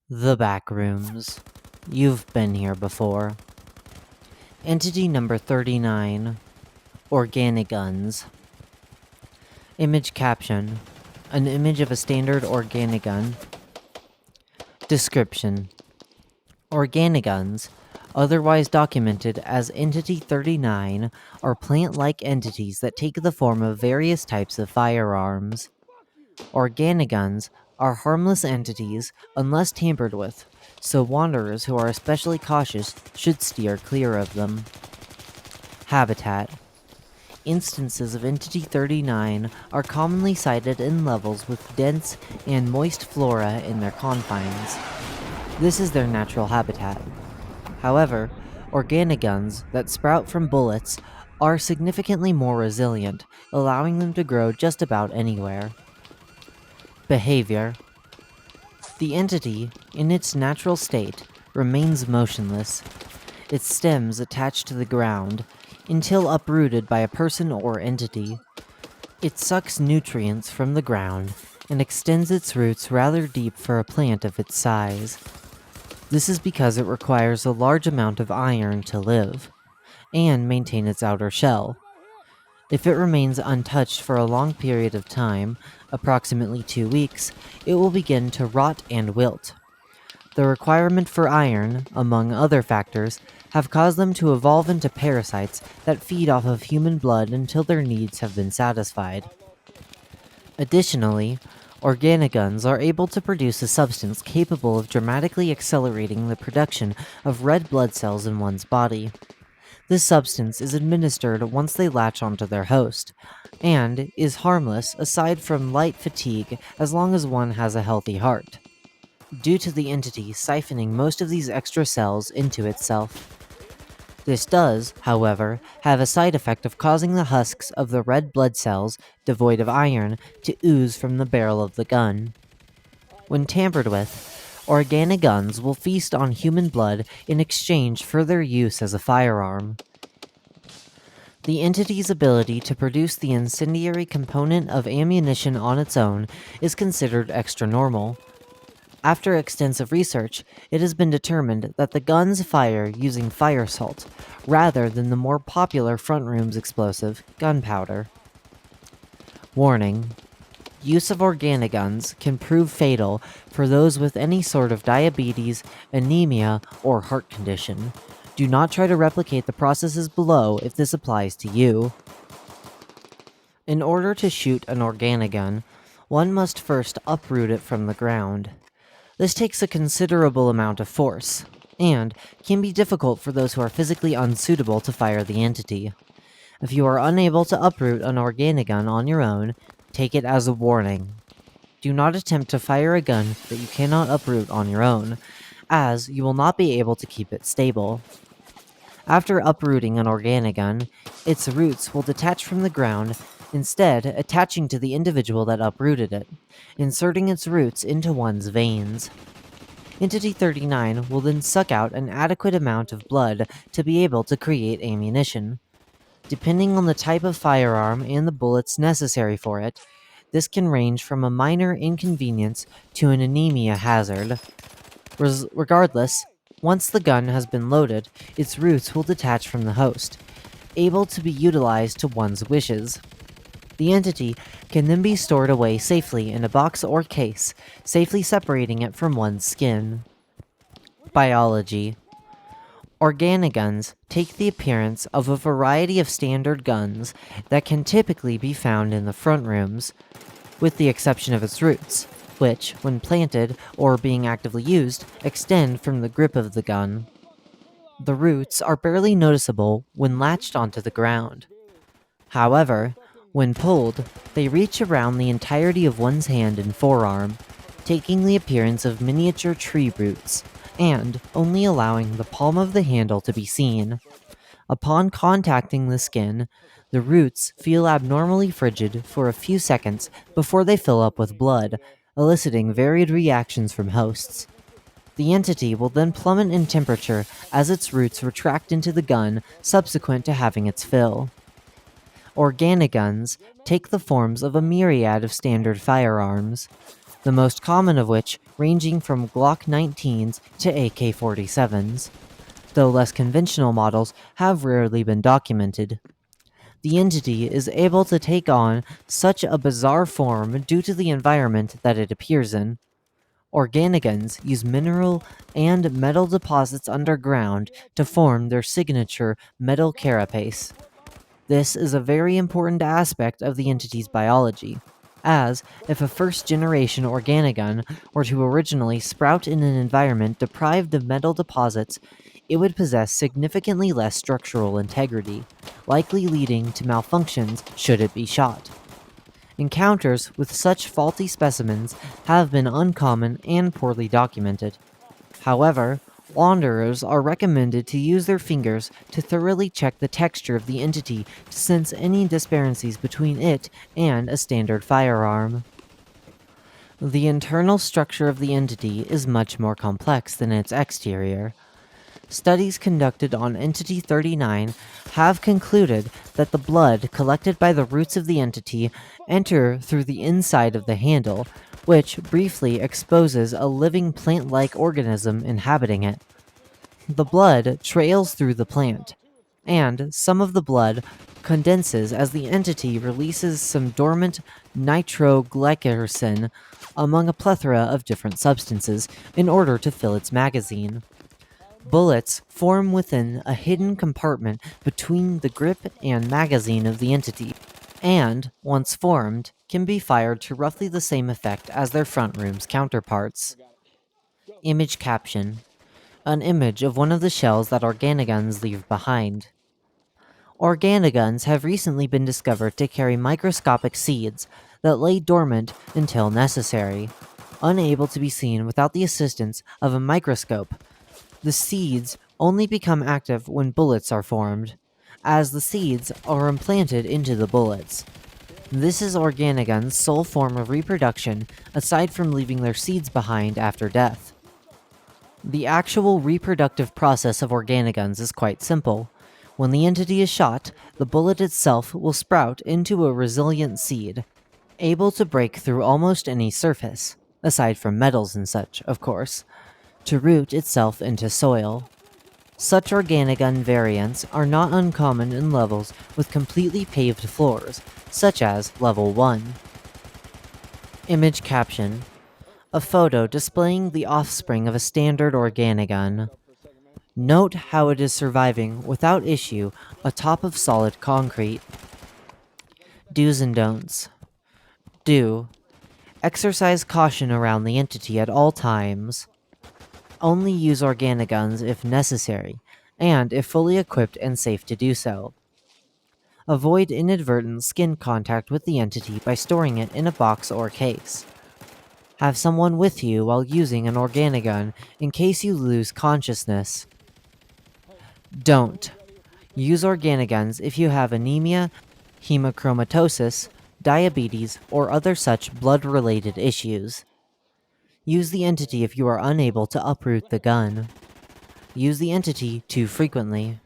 The Backrooms. You've been here before. Entity number 39. Organiguns. Image caption. An image of a standard Organigun. Description. Organiguns, otherwise documented as Entity 39, are plant-like entities that take the form of various types of firearms. Organiguns are harmless entities unless tampered with, so wanderers who are especially cautious should steer clear of them. Habitat. Instances of Entity 39 are commonly sighted in levels with dense and moist flora in their confines. This is their natural habitat. However, Organiguns that sprout from bullets are significantly more resilient, allowing them to grow just about anywhere. Behavior. The entity, in its natural state, remains motionless, its stems attached to the ground, until uprooted by a person or entity. It sucks nutrients from the ground and extends its roots rather deep for a plant of its size. This is because it requires a large amount of iron to live, and maintain its outer shell. If it remains untouched for a long period of time, approximately 2 weeks, it will begin to rot and wilt. The requirement for iron, among other factors, have caused them to evolve into parasites that feed off of human blood until their needs have been satisfied. Additionally, Organiguns are able to produce a substance capable of dramatically accelerating the production of red blood cells in one's body. This substance is administered once they latch onto their host, and is harmless aside from light fatigue as long as one has a healthy heart, due to the entity siphoning most of these extra cells into itself. This does, however, have a side effect of causing the husks of the red blood cells, devoid of iron, to ooze from the barrel of the gun. When tampered with, Organiguns will feast on human blood in exchange for their use as a firearm. The entity's ability to produce the incendiary component of ammunition on its own is considered extra-normal. After extensive research, it has been determined that the guns fire using fire salt, rather than the more popular front rooms explosive, gunpowder. Warning. Use of Organiguns can prove fatal for those with any sort of diabetes, anemia, or heart condition. Do not try to replicate the processes below if this applies to you. In order to shoot an Organigun, one must first uproot it from the ground. This takes a considerable amount of force, and can be difficult for those who are physically unsuitable to fire the entity. If you are unable to uproot an Organigun on your own, take it as a warning. Do not attempt to fire a gun that you cannot uproot on your own, as you will not be able to keep it stable. After uprooting an Organigun, its roots will detach from the ground, instead attaching to the individual that uprooted it, inserting its roots into one's veins. Entity 39 will then suck out an adequate amount of blood to be able to create ammunition. Depending on the type of firearm and the bullets necessary for it, this can range from a minor inconvenience to an anemia hazard. Regardless, once the gun has been loaded, its roots will detach from the host, able to be utilized to one's wishes. The entity can then be stored away safely in a box or case, safely separating it from one's skin. Biology. Organiguns take the appearance of a variety of standard guns that can typically be found in the front rooms, with the exception of its roots, which, when planted or being actively used, extend from the grip of the gun. The roots are barely noticeable when latched onto the ground. However, when pulled, they reach around the entirety of one's hand and forearm, taking the appearance of miniature tree roots, and only allowing the palm of the handle to be seen. Upon contacting the skin, the roots feel abnormally frigid for a few seconds before they fill up with blood, eliciting varied reactions from hosts. The entity will then plummet in temperature as its roots retract into the gun subsequent to having its fill. Organiguns take the forms of a myriad of standard firearms. the most common of which ranging from Glock 19s to AK-47s, though less conventional models have rarely been documented. The entity is able to take on such a bizarre form due to the environment that it appears in. Organiguns use mineral and metal deposits underground to form their signature metal carapace. This is a very important aspect of the entity's biology, as if a first-generation Organigun were to originally sprout in an environment deprived of metal deposits, it would possess significantly less structural integrity, likely leading to malfunctions should it be shot. Encounters with such faulty specimens have been uncommon and poorly documented. However, wanderers are recommended to use their fingers to thoroughly check the texture of the entity to sense any discrepancies between it and a standard firearm. The internal structure of the entity is much more complex than its exterior. Studies conducted on Entity 39 have concluded that the blood collected by the roots of the entity enter through the inside of the handle, which briefly exposes a living plant-like organism inhabiting it. The blood trails through the plant, and some of the blood condenses as the entity releases some dormant nitroglycerin among a plethora of different substances in order to fill its magazine. Bullets form within a hidden compartment between the grip and magazine of the entity, and, once formed, can be fired to roughly the same effect as their front room's counterparts. Image caption: an image of one of the shells that Organiguns leave behind. Organiguns have recently been discovered to carry microscopic seeds that lay dormant until necessary, unable to be seen without the assistance of a microscope. The seeds only become active when bullets are formed, as the seeds are implanted into the bullets. This is Organiguns' sole form of reproduction, aside from leaving their seeds behind after death. The actual reproductive process of Organiguns is quite simple. When the entity is shot, the bullet itself will sprout into a resilient seed, able to break through almost any surface, aside from metals and such, of course, to root itself into soil. Such Organigun variants are not uncommon in levels with completely paved floors, such as Level 1. Image caption: a photo displaying the offspring of a standard Organigun. Note how it is surviving without issue atop of solid concrete. Do's and don'ts. Do: exercise caution around the entity at all times. Only use Organiguns if necessary, and if fully equipped and safe to do so. Avoid inadvertent skin contact with the entity by storing it in a box or case. Have someone with you while using an Organigun in case you lose consciousness. Don't use Organiguns if you have anemia, hemochromatosis, diabetes, or other such blood-related issues. Use the entity if you are unable to uproot the gun. Use the entity too frequently.